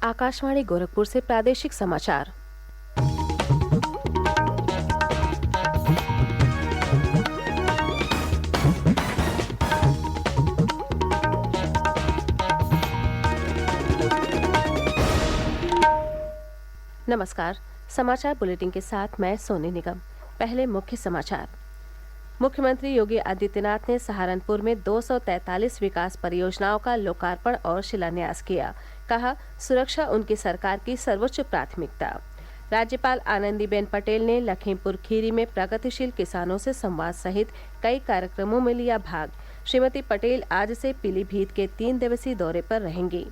आकाशवाणी गोरखपुर से प्रादेशिक समाचार। नमस्कार। समाचार बुलेटिन के साथ मैं सोनी निगम। पहले मुख्य समाचार। मुख्यमंत्री योगी आदित्यनाथ ने सहारनपुर में 243 विकास परियोजनाओं का लोकार्पण और शिलान्यास किया। कहा, सुरक्षा उनकी सरकार की सर्वोच्च प्राथमिकता। राज्यपाल आनंदीबेन पटेल ने लखीमपुर खीरी में प्रगतिशील किसानों से संवाद सहित कई कार्यक्रमों में लिया भाग। श्रीमती पटेल आज से पीलीभीत के 3 दिवसीय दौरे पर रहेंगी।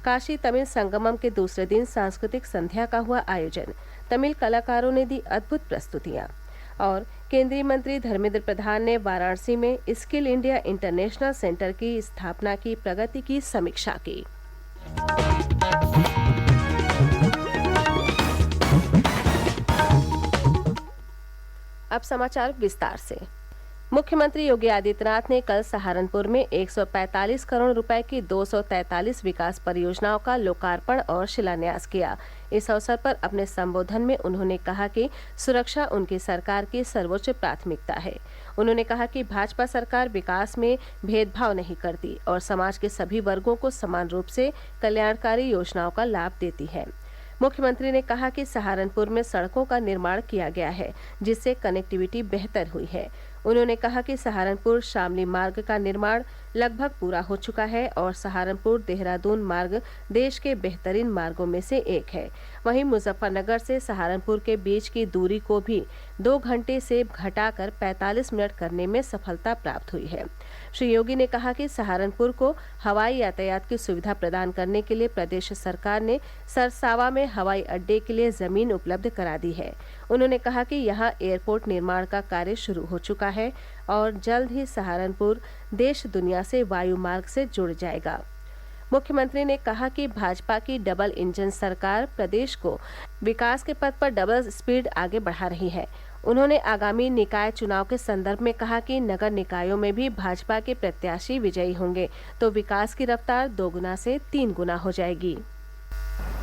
काशी तमिल संगमम के दूसरे दिन सांस्कृतिक संध्या का हुआ आयोजन। तमिल कलाकारों ने दी अद्भुत प्रस्तुतियां। और केंद्रीय मंत्री धर्मेंद्र प्रधान ने वाराणसी में स्किल इंडिया इंटरनेशनल सेंटर की स्थापना की प्रगति की समीक्षा की। अब समाचार विस्तार से। मुख्यमंत्री योगी आदित्यनाथ ने कल सहारनपुर में 145 करोड़ रुपए की 243 विकास परियोजनाओं का लोकार्पण और शिलान्यास किया। इस अवसर पर अपने संबोधन में उन्होंने कहा कि सुरक्षा उनकी सरकार की सर्वोच्च प्राथमिकता है। उन्होंने कहा कि भाजपा सरकार विकास में भेदभाव नहीं करती और समाज के सभी वर्गों को समान रूप से कल्याणकारी योजनाओं का लाभ देती है। मुख्यमंत्री ने कहा कि सहारनपुर में सड़कों का निर्माण किया गया है, जिससे कनेक्टिविटी बेहतर हुई है। उन्होंने कहा कि सहारनपुर शामली मार्ग का निर्माण लगभग पूरा हो चुका है और सहारनपुर देहरादून मार्ग देश के बेहतरीन मार्गों में से एक है। वहीं मुजफ्फरनगर से सहारनपुर के बीच की दूरी को भी 2 घंटे से घटाकर 45 मिनट करने में सफलता प्राप्त हुई है। श्री योगी ने कहा कि सहारनपुर को हवाई यातायात की सुविधा प्रदान करने के लिए प्रदेश सरकार ने सरसावा में हवाई अड्डे के लिए जमीन उपलब्ध करा दी है। उन्होंने कहा कि यहाँ एयरपोर्ट निर्माण का कार्य शुरू हो चुका है और जल्द ही सहारनपुर देश दुनिया से वायु मार्ग से जुड़ जाएगा। मुख्यमंत्री ने कहा कि भाजपा की डबल इंजन सरकार प्रदेश को विकास के पथ पर डबल स्पीड आगे बढ़ा रही है। उन्होंने आगामी निकाय चुनाव के संदर्भ में कहा कि नगर निकायों में भी भाजपा के प्रत्याशी विजयी होंगे तो विकास की रफ्तार 2 गुना से 3 गुना हो जाएगी।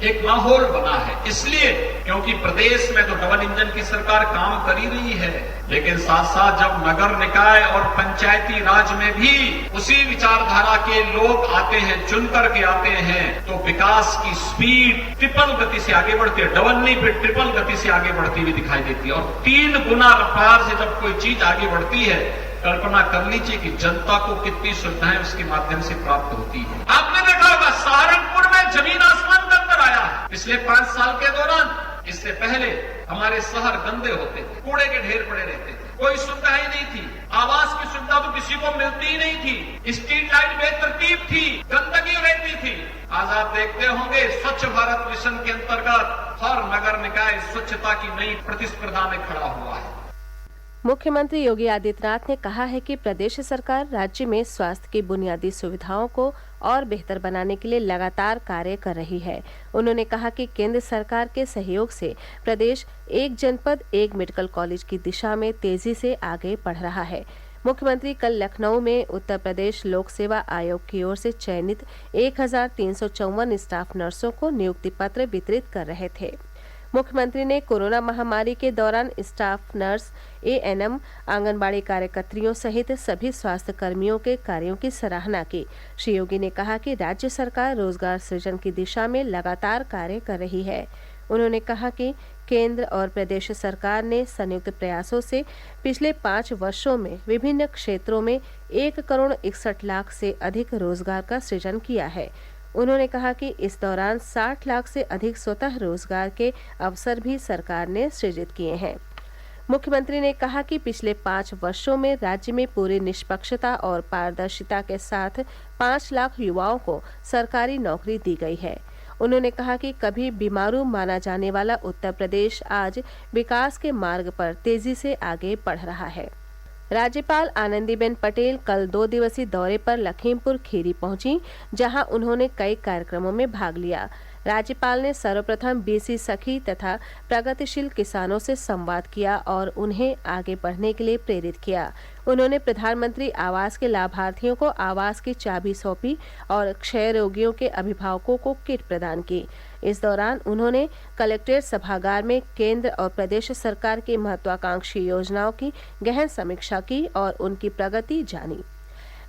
एक माहौल बना है, इसलिए क्योंकि प्रदेश में तो डबल इंजन की सरकार काम कर ही रही है, लेकिन साथ साथ जब नगर निकाय और पंचायती राज में भी उसी विचारधारा के लोग आते हैं, चुन करके आते हैं, तो विकास की स्पीड ट्रिपल गति से आगे बढ़ती है। डबल नहीं, फिर ट्रिपल गति से आगे बढ़ती हुई दिखाई देती है। और 3 गुना रफ्तार से जब कोई चीज आगे बढ़ती है, कल्पना कर लीजिए कि जनता को कितनी सुविधाएं उसके माध्यम से प्राप्त होती है। आपने देखा होगा सहारनपुर में जमीन आसमान का अंतर आया है पिछले 5 साल के दौरान। इससे पहले हमारे शहर गंदे होते थे, कूड़े के ढेर पड़े रहते थे, कोई सुविधा ही नहीं थी, आवास की सुविधा तो किसी को मिलती ही नहीं थी, स्ट्रीट लाइट बेतरतीब थी, गंदगी रहती थी। आज आप देखते होंगे स्वच्छ भारत मिशन के अंतर्गत हर नगर निकाय स्वच्छता की नई प्रतिस्पर्धा में खड़ा हुआ है। मुख्यमंत्री योगी आदित्यनाथ ने कहा है कि प्रदेश सरकार राज्य में स्वास्थ्य की बुनियादी सुविधाओं को और बेहतर बनाने के लिए लगातार कार्य कर रही है। उन्होंने कहा कि केंद्र सरकार के सहयोग से प्रदेश एक जनपद एक मेडिकल कॉलेज की दिशा में तेजी से आगे बढ़ रहा है। मुख्यमंत्री कल लखनऊ में उत्तर प्रदेश लोक सेवा आयोग की ओर से चयनित 1354 स्टाफ नर्सों को नियुक्ति पत्र वितरित कर रहे थे। मुख्यमंत्री ने कोरोना महामारी के दौरान स्टाफ नर्स, एएनएम, आंगनबाड़ी कार्यकर्तियों सहित सभी स्वास्थ्य कर्मियों के कार्यों की सराहना की। श्री योगी ने कहा कि राज्य सरकार रोजगार सृजन की दिशा में लगातार कार्य कर रही है। उन्होंने कहा कि केंद्र और प्रदेश सरकार ने संयुक्त प्रयासों से पिछले 5 वर्षों में विभिन्न क्षेत्रों में 1 करोड़ 61 लाख से अधिक रोजगार का सृजन किया है। उन्होंने कहा कि इस दौरान 60 लाख से अधिक स्वतः रोजगार के अवसर भी सरकार ने सृजित किए हैं। मुख्यमंत्री ने कहा कि पिछले 5 वर्षों में राज्य में पूरी निष्पक्षता और पारदर्शिता के साथ 5 लाख युवाओं को सरकारी नौकरी दी गई है। उन्होंने कहा कि कभी बीमारू माना जाने वाला उत्तर प्रदेश आज विकास के मार्ग पर तेजी से आगे बढ़ रहा है। राज्यपाल आनंदीबेन पटेल कल 2 दिवसीय दौरे पर लखीमपुर खीरी पहुंची, जहां उन्होंने कई कार्यक्रमों में भाग लिया। राज्यपाल ने सर्वप्रथम बीसी सखी तथा प्रगतिशील किसानों से संवाद किया और उन्हें आगे बढ़ने के लिए प्रेरित किया। उन्होंने प्रधानमंत्री आवास के लाभार्थियों को आवास की चाबी सौंपी और क्षय रोगियों के अभिभावकों को किट प्रदान की। इस दौरान उन्होंने कलेक्ट्रेट सभागार में केंद्र और प्रदेश सरकार की महत्वाकांक्षी योजनाओं की गहन समीक्षा की और उनकी प्रगति जानी।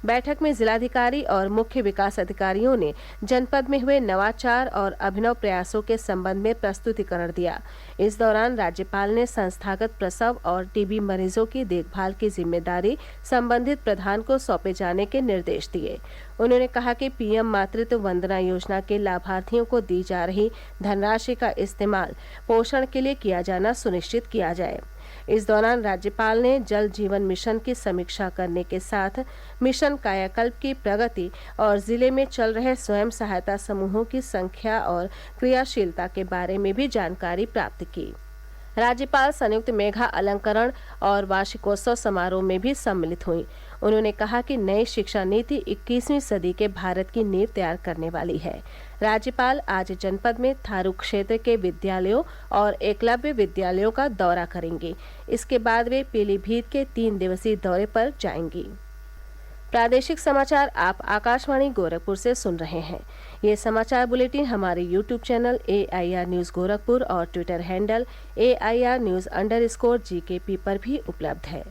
बैठक में जिलाधिकारी और मुख्य विकास अधिकारियों ने जनपद में हुए नवाचार और अभिनव प्रयासों के संबंध में प्रस्तुतिकरण दिया। इस दौरान राज्यपाल ने संस्थागत प्रसव और टीबी मरीजों की देखभाल की जिम्मेदारी संबंधित प्रधान को सौंपे जाने के निर्देश दिए। उन्होंने कहा कि पीएम मातृत्व वंदना योजना के लाभार्थियों को दी जा रही धनराशि का इस्तेमाल पोषण के लिए किया जाना सुनिश्चित किया जाए। इस दौरान राज्यपाल ने जल जीवन मिशन की समीक्षा करने के साथ मिशन कायाकल्प की प्रगति और जिले में चल रहे स्वयं सहायता समूहों की संख्या और क्रियाशीलता के बारे में भी जानकारी प्राप्त की। राज्यपाल संयुक्त मेघा अलंकरण और वार्षिकोत्सव समारोह में भी सम्मिलित हुई। उन्होंने कहा कि नई शिक्षा नीति 21वीं सदी के भारत की नींव तैयार करने वाली है। राज्यपाल आज जनपद में थारू क्षेत्र के विद्यालयों और एकलव्य विद्यालयों का दौरा करेंगी। इसके बाद वे पीलीभीत के 3 दिवसीय दौरे पर जाएंगी। प्रादेशिक समाचार आप आकाशवाणी गोरखपुर से सुन रहे हैं। ये समाचार बुलेटिन हमारे YouTube channel AIR news Gorakhpur और ट्विटर हैंडल AIR News_GKP पर भी उपलब्ध है।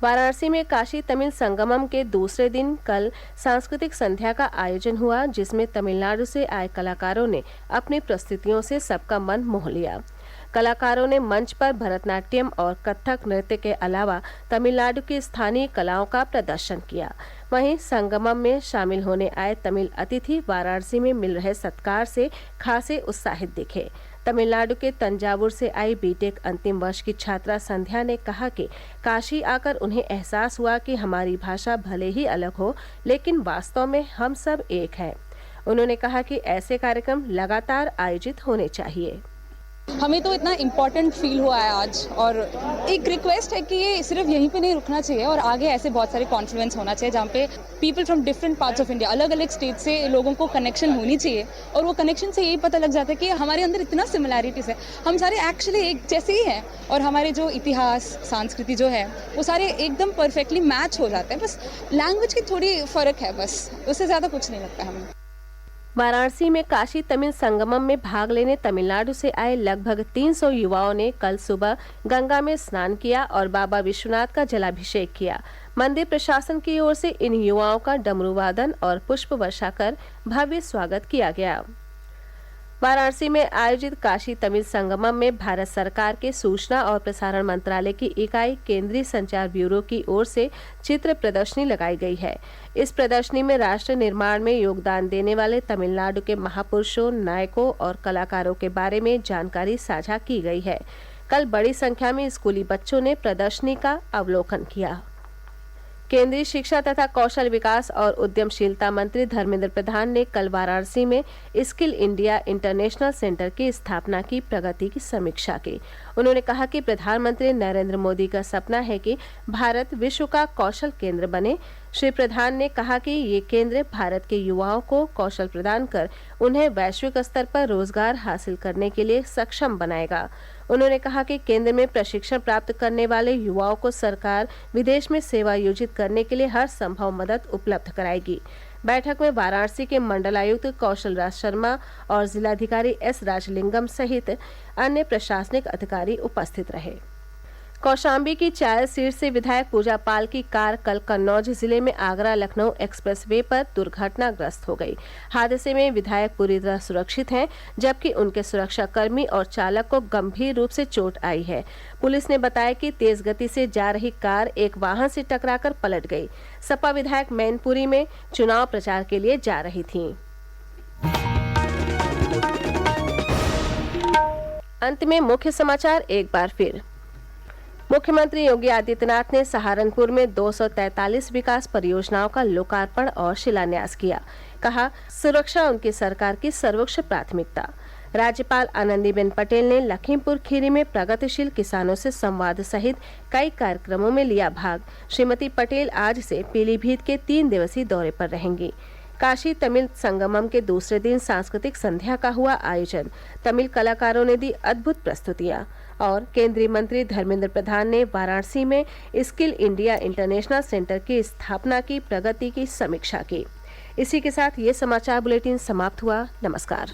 वाराणसी में काशी तमिल संगमम के दूसरे दिन कल सांस्कृतिक संध्या का आयोजन हुआ, जिसमें तमिलनाडु से आए कलाकारों ने अपनी प्रस्तुतियों से सबका मन मोह लिया। कलाकारों ने मंच पर भरतनाट्यम और कथक नृत्य के अलावा तमिलनाडु की स्थानीय कलाओं का प्रदर्शन किया। वहीं संगमम में शामिल होने आए तमिल अतिथि वाराणसी में मिल रहे सत्कार से खासे उत्साहित दिखे। तमिलनाडु के तंजावुर से आई बीटेक अंतिम वर्ष की छात्रा संध्या ने कहा कि काशी आकर उन्हें एहसास हुआ कि हमारी भाषा भले ही अलग हो, लेकिन वास्तव में हम सब एक हैं। उन्होंने कहा कि ऐसे कार्यक्रम लगातार आयोजित होने चाहिए। हमें तो इतना इम्पोर्टेंट फील हुआ है आज, और एक रिक्वेस्ट है कि ये सिर्फ यहीं पे नहीं रुकना चाहिए और आगे ऐसे बहुत सारे कॉन्फ्रेंस होना चाहिए जहाँ पे people from different parts of India, अलग अलग स्टेट से लोगों को कनेक्शन होनी चाहिए। और वो कनेक्शन से यही पता लग जाता है कि हमारे अंदर इतना सिमिलैरिटीज़ है, हम सारे एक्चुअली एक जैसे ही हैं और हमारे जो इतिहास संस्कृति जो है वो सारे एकदम परफेक्टली मैच हो जाते हैं। बस लैंग्वेज की थोड़ी फ़र्क है, बस उससे ज़्यादा कुछ नहीं लगता हमें। वाराणसी में काशी तमिल संगमम में भाग लेने तमिलनाडु से आए लगभग 300 युवाओं ने कल सुबह गंगा में स्नान किया और बाबा विश्वनाथ का जलाभिषेक किया। मंदिर प्रशासन की ओर से इन युवाओं का डमरू वादन और पुष्प वर्षा कर भव्य स्वागत किया गया। वाराणसी में आयोजित काशी तमिल संगमम में भारत सरकार के सूचना और प्रसारण मंत्रालय की इकाई केंद्रीय संचार ब्यूरो की ओर से चित्र प्रदर्शनी लगाई गई है। इस प्रदर्शनी में राष्ट्र निर्माण में योगदान देने वाले तमिलनाडु के महापुरुषों, नायकों और कलाकारों के बारे में जानकारी साझा की गई है। कल बड़ी संख्या में स्कूली बच्चों ने प्रदर्शनी का अवलोकन किया। केंद्रीय शिक्षा तथा कौशल विकास और उद्यमशीलता मंत्री धर्मेंद्र प्रधान ने कल वाराणसी में स्किल इंडिया इंटरनेशनल सेंटर की स्थापना की प्रगति की समीक्षा की। उन्होंने कहा कि प्रधानमंत्री नरेंद्र मोदी का सपना है कि भारत विश्व का कौशल केंद्र बने। श्री प्रधान ने कहा कि ये केंद्र भारत के युवाओं को कौशल प्रदान कर उन्हें वैश्विक स्तर पर रोजगार हासिल करने के लिए सक्षम बनाएगा। उन्होंने कहा कि केंद्र में प्रशिक्षण प्राप्त करने वाले युवाओं को सरकार विदेश में सेवा योजित करने के लिए हर संभव मदद उपलब्ध कराएगी। बैठक में वाराणसी के मंडलायुक्त कौशल राज शर्मा और जिलाधिकारी S राजलिंगम सहित अन्य प्रशासनिक अधिकारी उपस्थित रहे। कौशाम्बी की चायल सीट से विधायक पूजा पाल की कार कल कन्नौज जिले में आगरा लखनऊ एक्सप्रेसवे पर दुर्घटनाग्रस्त हो गई। हादसे में विधायक पूरी तरह सुरक्षित हैं, जबकि उनके सुरक्षाकर्मी और चालक को गंभीर रूप से चोट आई है। पुलिस ने बताया कि तेज गति से जा रही कार एक वाहन से टकराकर पलट गई। सपा विधायक मैनपुरी में चुनाव प्रचार के लिए जा रही थीं। अंत में मुख्य समाचार एक बार फिर। मुख्यमंत्री योगी आदित्यनाथ ने सहारनपुर में 243 विकास परियोजनाओं का लोकार्पण और शिलान्यास किया। कहा, सुरक्षा उनकी सरकार की सर्वोच्च प्राथमिकता। राज्यपाल आनंदीबेन पटेल ने लखीमपुर खीरी में प्रगतिशील किसानों से संवाद सहित कई कार्यक्रमों में लिया भाग। श्रीमती पटेल आज से पीलीभीत के 3 दिवसीय दौरे पर रहेंगी। काशी तमिल संगमम के दूसरे दिन सांस्कृतिक संध्या का हुआ आयोजन। तमिल कलाकारों ने दी अद्भुत प्रस्तुतियां। और केंद्रीय मंत्री धर्मेंद्र प्रधान ने वाराणसी में स्किल इंडिया इंटरनेशनल सेंटर की स्थापना की प्रगति की समीक्षा की। इसी के साथ ये समाचार बुलेटिन समाप्त हुआ। नमस्कार।